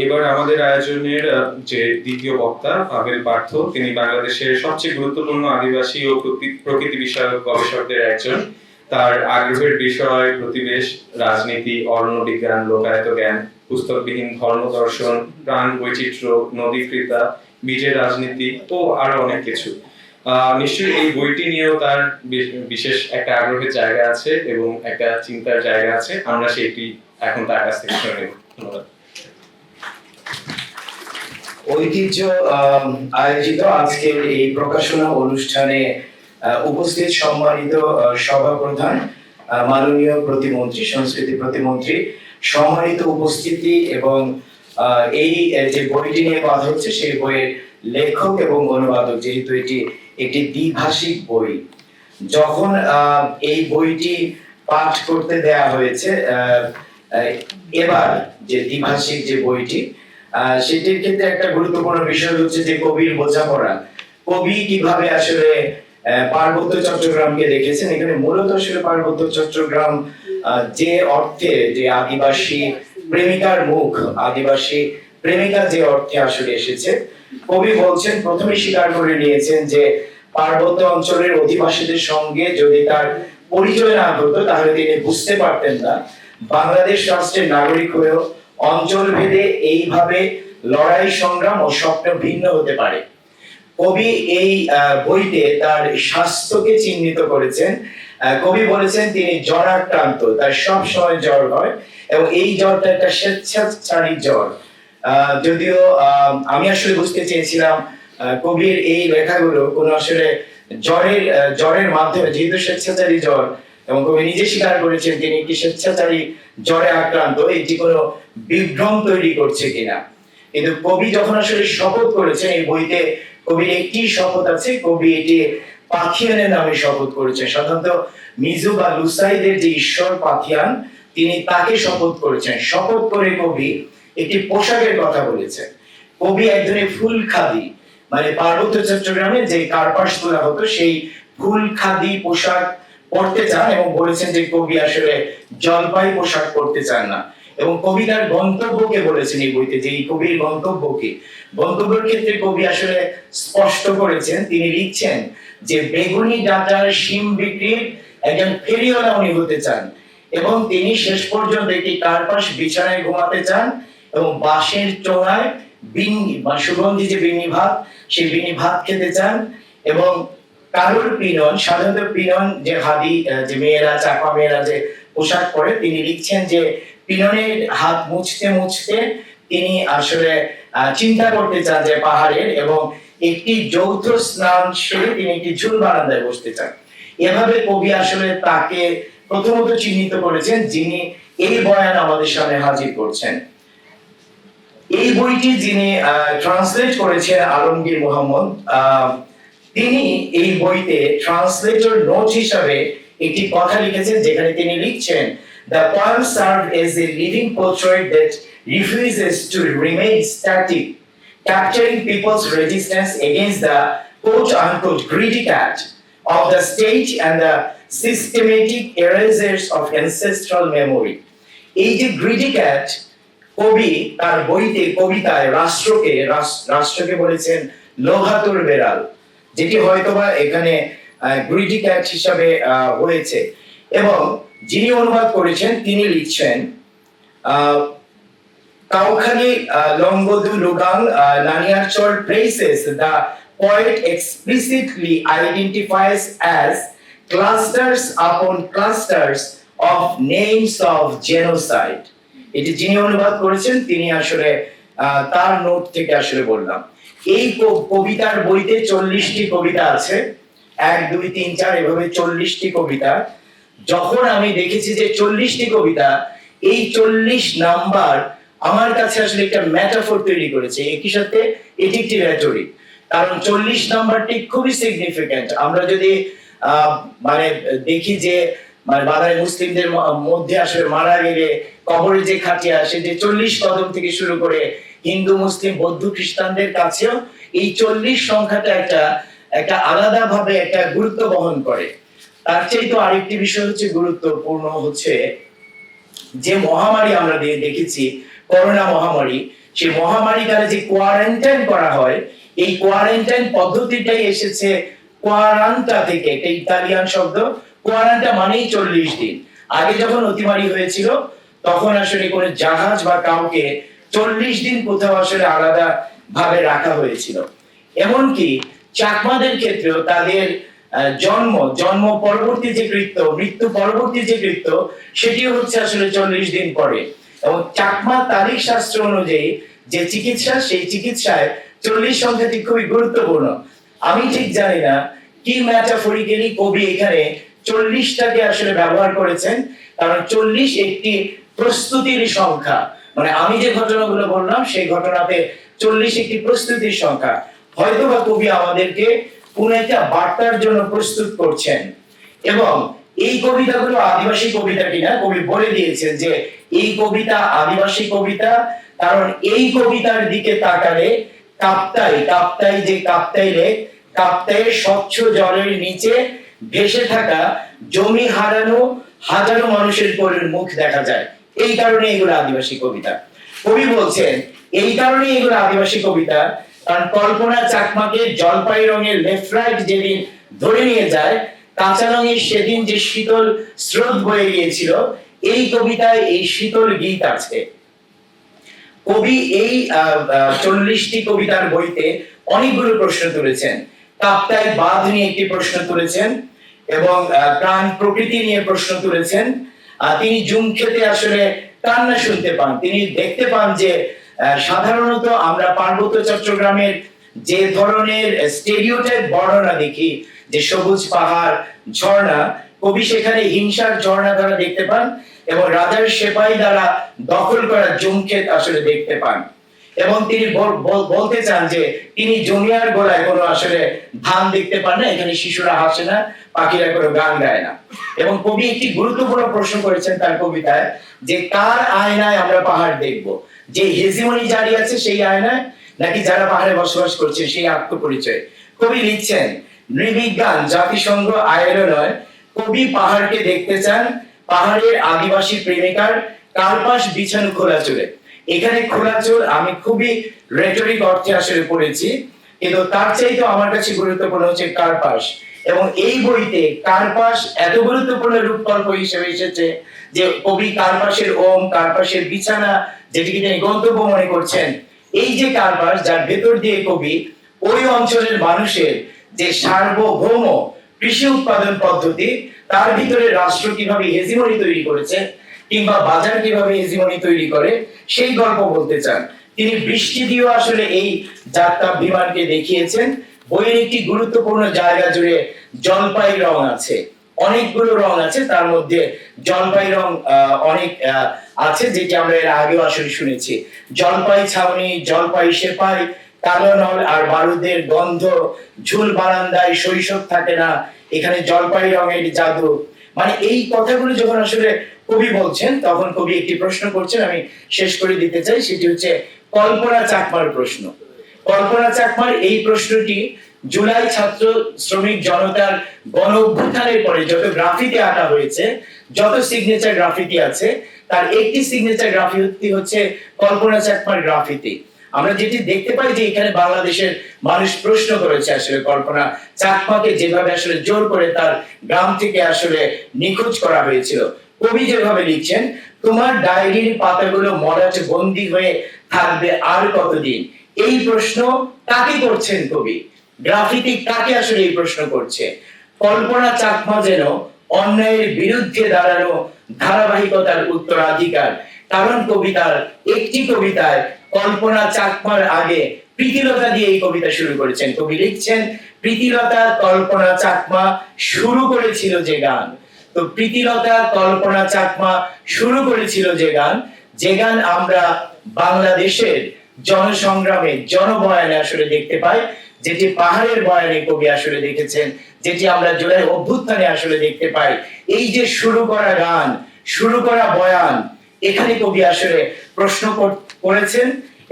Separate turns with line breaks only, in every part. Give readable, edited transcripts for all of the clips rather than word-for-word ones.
এবার আমাদের আয়োজনের যে দ্বিতীয় বক্তা পাভেল পার্থ, তিনি বাংলাদেশের সবচেয়ে গুরুত্বপূর্ণ আদিবাসী ও প্রকৃতি বিষয়ক গবেষকদের একজন। তার আগ্রহের বিষয় প্রতিবেশ, রাজনীতি, অরণ্য বিজ্ঞান, লোকায়ত জ্ঞান, পুস্তকবিহীন ধর্ম দর্শন, প্রাণ বৈচিত্র্য, নদীকৃতা, বীজের রাজনীতি ও আরো অনেক কিছু। নিশ্চয়ই এই বইটি নিয়েও তার বিশেষ একটা আগ্রহের জায়গা আছে এবং একটা চিন্তার জায়গা আছে। আমরা সেটি এখন তার কাছ থেকে শুনে নেব। ধন্যবাদ।
ঐতিহ্য আয়োজিত আজকের এই প্রকাশনা অনুষ্ঠানে উপস্থিত সম্মানিত সভাপ্রধান, মাননীয় প্রতিমন্ত্রী, সংস্কৃতি প্রতিমন্ত্রী, সম্মানিত উপস্থিতি এবং এই যে বইটি নিয়ে কথা হচ্ছে সেই বইয়ের লেখক এবং অনুবাদক, যেহেতু এটি একটি দ্বিভাষিক বই, যখন এই বইটি পাঠ করতে দেয়া হয়েছে এবার যে দ্বিভাষিক যে বইটি, সেটির ক্ষেত্রে একটা গুরুত্বপূর্ণ বিষয় হচ্ছে যে কবির বোঝাপড়া। কবি কিভাবে আসলে পার্বত্য চট্টগ্রামকে দেখেছেন। এখানে মূলত আসলে পার্বত্য চট্টগ্রাম যে অর্থে, যে আদিবাসী প্রেমিকার মুখ, আদিবাসী প্রেমিকা যে অর্থে আসলে এসেছে, কবি বলছেন, প্রথমে স্বীকার করে নিয়েছেন যে পার্বত্য অঞ্চলের অধিবাসীদের সঙ্গে যদি তার পরিচয় না হতো তাহলে তিনি বুঝতে পারতেন না বাংলাদেশ রাষ্ট্রের নাগরিক হয়েও অঞ্চল ভেদে এইভাবে লড়াই, সংগ্রাম ও স্বপ্ন ভিন্ন হতে পারে। কবি এই বইতে তার স্বাস্থ্যকে চিহ্নিত করেছেন। কবি বলেছেন তিনি জ্বরাক্রান্ত, তার সব সময় জ্বর হয় এবং এই জ্বরটা একটা স্বেচ্ছাচারী জ্বর। যদিও আমি আসলে বুঝতে চেয়েছিলাম কবির এই লেখাগুলো কোন আসলে জ্বরের মাধ্যমে, যেহেতু স্বেচ্ছাচারী জ্বর এবং কবি নিজে স্বীকার করেছেন তিনি একটি স্বেচ্ছাচারী জ্বরে আক্রান্ত, এটি কোনো বিভ্রম তৈরি করছে কিনা। কিন্তু কবি যখন আসলে শপথ করেছেন, এই বইতে কবির একটি শপথ আছে, কবি এটি পাথিয়ানের নামে শপথ করেছেন। সাধারণত মিজু বা লুসাইদের যে ঈশ্বর পাথিয়ান, তিনি তাকে শপথ করেছেন। শপথ করে কবি একটি পোশাকের কথা বলেছেন। কবি এক ধরনের ফুল খাদি, মানে পার্বত্য চট্টগ্রামে যে কার্পাস তোলা হতো সেই ফুল খাদি পোশাক পড়তে চান এবং বলেছেন যে কবি আসলে জলপাই পোশাক পড়তে চান না। এবং কবি তার গন্তব্যকে বলেছেন এই বইতে, যে এই কবির গন্তব্যকে, গন্তব্যের ক্ষেত্রে কবি আসলে স্পষ্ট করেছেন। তিনি লিখছেন যে বেগুনি ডাটার শিম বিক্রির একজন ফেরিওয়ালা উনি হতে চান এবং তিনি শেষ পর্যন্ত একটি কার্পাস বিছানায় ঘুমাতে চান এবং বাঁশের চোঙায় বিন্নি বা সুগন্ধি যে বিন্নি ভাত, সেই বিন্নি ভাত খেতে চান। এবং কারুর পিনন, সাধারণত পিনন যে হাদি, যে মেয়েরা, চাপা মেয়েরা যে পোশাক পরে, তিনি লিখছেন যে পিননের হাত মুছতে মুছতে তিনি আসলে চিন্তা করতে চান যে পাহাড়ের, এবং একটি যৌথ স্নান সেরে তিনি একটি ঝুল বারান্দায় বসতে চান। এভাবে কবি আসলে তাকে প্রথমত চিহ্নিত করেছেন, যিনি এই বয়ান আমাদের সামনে হাজির করছেন। এই বইটি যিনি ট্রান্সলেট করেছেন আলমগীর মোহাম্মদ, তিনি এই বইতে ট্রান্সলেটর নোট হিসাবে একটি কথা লিখেছেন, যেখানে তিনি লিখছেন, The poem served as a living portrait that refuses to remain static, capturing people's resistance against the quote-unquote greedy cat of the state and the systematic erasers of ancestral memory. এই যে greedy cat, কবি তার বইতে, কবিতায় রাষ্ট্রকে বলেছেন লোহাতুর বেড়াল, যেটি হয়তোবা এখানে গ্রিডি ক্যাট হিসাবে হয়েছে। এবং যিনি অনুবাদ করেছেন তিনি লিখছেন, Kaukhali Longadu লুগাং Naniarchar praises the poet explicitly identifies as clusters upon clusters of names of genocide. এটি যিনি অনুবাদ করেছেন তিনি আসলে তার নোট থেকে আসলে বললাম। এই কবিতার বইতে 40টি কবিতা আছে, 1 2 3 4 এভাবে 40টি কবিতা। যখন আমি দেখেছি যে 40টি কবিতা, এই 40 নাম্বার আমার কাছে আসলে একটা মেটাফর তৈরি করেছে, একই সাথে এটি একটি রেটরিক। কারণ 40 নাম্বারটি খুবই সিগনিফিক্যান্ট। আমরা যদি মানে দেখি যে মানে বাঙালি মুসলিমদের মধ্যে আসলে মারা গেলে কবরে যে খাটিয়া, সে যে 40 কদম থেকে শুরু করে হিন্দু, মুসলিম, বৌদ্ধ, খ্রিস্টানদের কাছেও এই 40 সংখ্যাটা একটা আলাদা ভাবে একটা গুরুত্ব বহন করে। তার চেয়ে তো আরেকটি বিষয় হচ্ছে গুরুত্বপূর্ণ, হচ্ছে যে মহামারী আমরা দেখেছি, করোনা মহামারী, সেই মহামারীকালে যে কোয়ারেন্টাইন করা হয়, এই কোয়ারেন্টাইন পদ্ধতিটাই এসেছে কোয়ারান্টা থেকে, একটা ইতালিয়ান শব্দ। কোয়ারান্টা মানেই 40 দিন। আগে যখন অতিমারি হয়েছিল তখন আসলে কোনো জাহাজ বা কাউকে 40 দিন কোথাও আসলে আলাদা ভাবে রাখা হয়েছিল। এমনকি চাকমাদের ক্ষেত্রেও তাদের জন্ম পরবর্তী যে কৃত্য, মৃত্যু পরবর্তী যে কৃত্য, সেটিও হচ্ছে আসলে 40 দিন পরে। এবং চাকমা তারিখ শাস্ত্র অনুযায়ী যে চিকিৎসা, সেই চিকিৎসায় 40 সংখ্যাটি খুবই গুরুত্বপূর্ণ। আমি ঠিক জানি না কি ম্যাটাফরিক্যালি কবি এখানে 40টাকে আসলে ব্যবহার করেছেন, কারণ 40 একটি প্রস্তুতির সংখ্যা। মানে আমি যে ঘটনাগুলো বললাম সেই ঘটনাতে 40 একটি প্রস্তুতির সংখ্যা। হয়তোবা কবি আমাদেরকে কোন একটা বার্তার জন্য প্রস্তুত করছেন। এবং এই কবিতাগুলো আদিবাসী কবিতা কিনা কবি বলে দিয়েছেন যে এই কবিতা আদিবাসী কবিতা, কারণ এই কবিতার দিকে তাকালে কাপ্তাই যে কাপ্তাই লেক, কাপ্তাইয়ের স্বচ্ছ জলের নিচে ভেসে থাকা জমি হারানো হাজারো মানুষের মুখ দেখা যায়। এই কারণে এগুলো আদিবাসী কবিতা। কবি বলছেন এই কারণে এগুলো আদিবাসী কবিতা, কারণ কল্পনা চাকমাকে জলপাই রঙের লেফট রাইট যেদিন ধরে নিয়ে যায়, কাঁচা রঙের সেদিন যে শীতল স্রোত বয়ে গিয়েছিল, এই কবিতায় এই শীতল গীত আছে। কবি এই 40টি কবিতার বইতে অনেকগুলো প্রশ্ন তুলেছেন। কাপ্তাই বাঁধ নিয়ে একটি প্রশ্ন তুলেছেন এবং প্রাণ প্রকৃতি নিয়ে প্রশ্ন তুলেছেন। তিনি জুম খেতে আসলে কান্না শুনতে পান। তিনি দেখতে পান যে সাধারণত আমরা পার্বত্য চট্টগ্রামের যে ধরনের স্টেরিওটাইপ বর্ণনা দেখি, যে সবুজ পাহাড়, ঝর্ণা, কবি সেখানে হিংসার ঝর্ণা দ্বারা দেখতে পান এবং রাজার সেপাই দ্বারা দখল করা জুমক্ষেত আসলে দেখতে পান। এবং তিনি বলতে চান যে তিনি জমিয়ার গোড়ায় কোনো আসলে ধান দেখতে পান না, এখানে শিশুরা হাসে না, পাখিরা কোনো গান গায় না। এবং কবি একটি গুরুত্বপূর্ণ প্রশ্ন করেছেন তার কবিতায়, যে কার আয়নায় আমরা পাহাড় দেখব, যে হেজিমনি জারি আছে সেই আয়নায়, নাকি যারা পাহাড়ে বসবাস করছে সেই আত্মপরিচয়। কবি লিখছেন নৃবিজ্ঞান জাতিসংঘ আইএলও নয়, কবি পাহাড়কে দেখতে চান পাহাড়ের আদিবাসী প্রেমিকার কার্পাস বিছানো খোলা চুলে। এখানে খোলা চুল আমি খুবই রেটরিক অর্থে আসলে পড়েছি, কিন্তু তার চাইতে আমার কাছে গুরুত্বপূর্ণ হচ্ছে কার্পাস। এবং এই বইতে কার্পাস এত গুরুত্বপূর্ণ রূপকল্প হিসেবে এসেছে যে কবি কার্পাসের ওম, কার্পাসের বিছানা, যেটিকে তিনি গন্তব্য মনে করছেন, এই যে কার্পাস, যার ভেতর দিয়ে কবি ওই অঞ্চলের মানুষের যে সার্বভৌম কৃষি উৎপাদন পদ্ধতি, তার ভিতরে রাষ্ট্র কিভাবে হেজিমনি তৈরি করেছে কিংবা বাজার কিভাবে হেজিমনি তৈরি করে, সেই গল্প বলতে চান। তিনি বৃষ্টি দিয়েও আসলে এই যাত্রা বিমানকে দেখিয়েছেন। বইয়ের একটি গুরুত্বপূর্ণ জায়গা জুড়ে জলপাই রং আছে, অনেকগুলো রং আছে, তার মধ্যে জলপাই রং অনেক আছে, যেটি আমরা এর আগেও আসলে শুনেছি। জলপাই ছাউনি, জলপাই সেপাই, কালো নল আর বারুদের গন্ধ, ঝুল বারান্দায় শৈশব থাকে না, এখানে জলপাই রঙের জাদু। মানে এই কথাগুলো যখন আসলে কবি বলছেন, তখন কবি একটি প্রশ্ন করছেন, আমি শেষ করে দিতে চাই। সেটি হচ্ছে কল্পনা চাকমার প্রশ্ন। কল্পনা চাকমার এই প্রশ্নটি জুলাই ছাত্র শ্রমিক জনতার গণ অভ্যুত্থানের পরে যত গ্রাফিতি আঁকা হয়েছে, যত সিগনেচার গ্রাফিতি আছে, তার একটি সিগনেচার গ্রাফিতি হচ্ছে কল্পনা চাকমার গ্রাফিতি। আমরা যেটি দেখতে পাই যে এখানে বাংলাদেশের মানুষ প্রশ্ন করেছে আসলে কল্পনা চাকমাকে যেভাবে আসলে জোর করে তার গ্রাম থেকে আসলে নিখোঁজ করা হয়েছিল। কবি যেভাবে লিখছেন, তোমার ডায়েরির পাতাগুলো মরাজ বন্দী হয়ে থাকবে আর কতদিন, এই প্রশ্ন কাকে করছেন কবি? গ্রাফিতি কাকে আসলে এই প্রশ্ন করছে? কল্পনা চাকমা যেন অন্যায়ের বিরুদ্ধে দাঁড়ানো ধারাবাহিকতার উত্তরাধিকার। কারণ কবিতার একটি কবিতায় কল্পনা চাকমার আগে প্রীতিলতা দিয়ে এই কবিতা শুরু করেছেন। কবি লিখছেন, প্রীতিলতা কল্পনা চাকমা শুরু করেছিল যে গান। তো প্রীতিলতা কল্পনা চাকমা শুরু করেছিল যে গান, যে গান আমরা বাংলাদেশের জনসংগ্রামে জনবয়ানে আসলে দেখতে পাই, যেটি পাহাড়ের বয়ানে কবি আসলে দেখেছেন, যেটি আমরা জুলাই অভ্যুত্থানে আসলে দেখতে পাই। এই যে শুরু করা গান, শুরু করা বয়ান, এখানে কবি আসলে প্রশ্ন করেছেন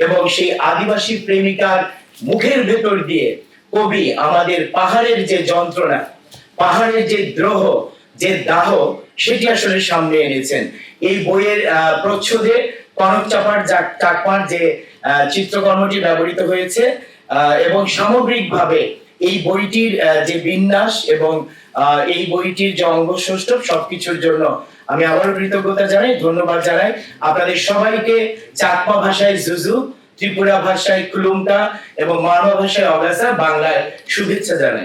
এবং সেই আদিবাসী প্রেমিকার মুখের ভেতর দিয়ে কবি আমাদের পাহাড়ের যে যন্ত্রণা, পাহাড়ের যে দ্রোহ, যে দাহ, সেটি আসলে সামনে এনেছেন। এই বইয়ের প্রচ্ছদে কনক চাকমার যে চিত্রকর্মটি ব্যবহৃত হয়েছে এবং সামগ্রিকভাবে এই বইটির যে বিন্যাস এবং এই বইটির যে অঙ্গসৌষ্ঠব সবকিছুর জন্য আমি আবারও কৃতজ্ঞতা জানাই, ধন্যবাদ জানাই আপনাদের সবাইকে। চাকমা ভাষায় জুজু, ত্রিপুরা ভাষায় কুলুমটা এবং মারমা ভাষায় অগাসা, বাংলায় শুভেচ্ছা জানাই।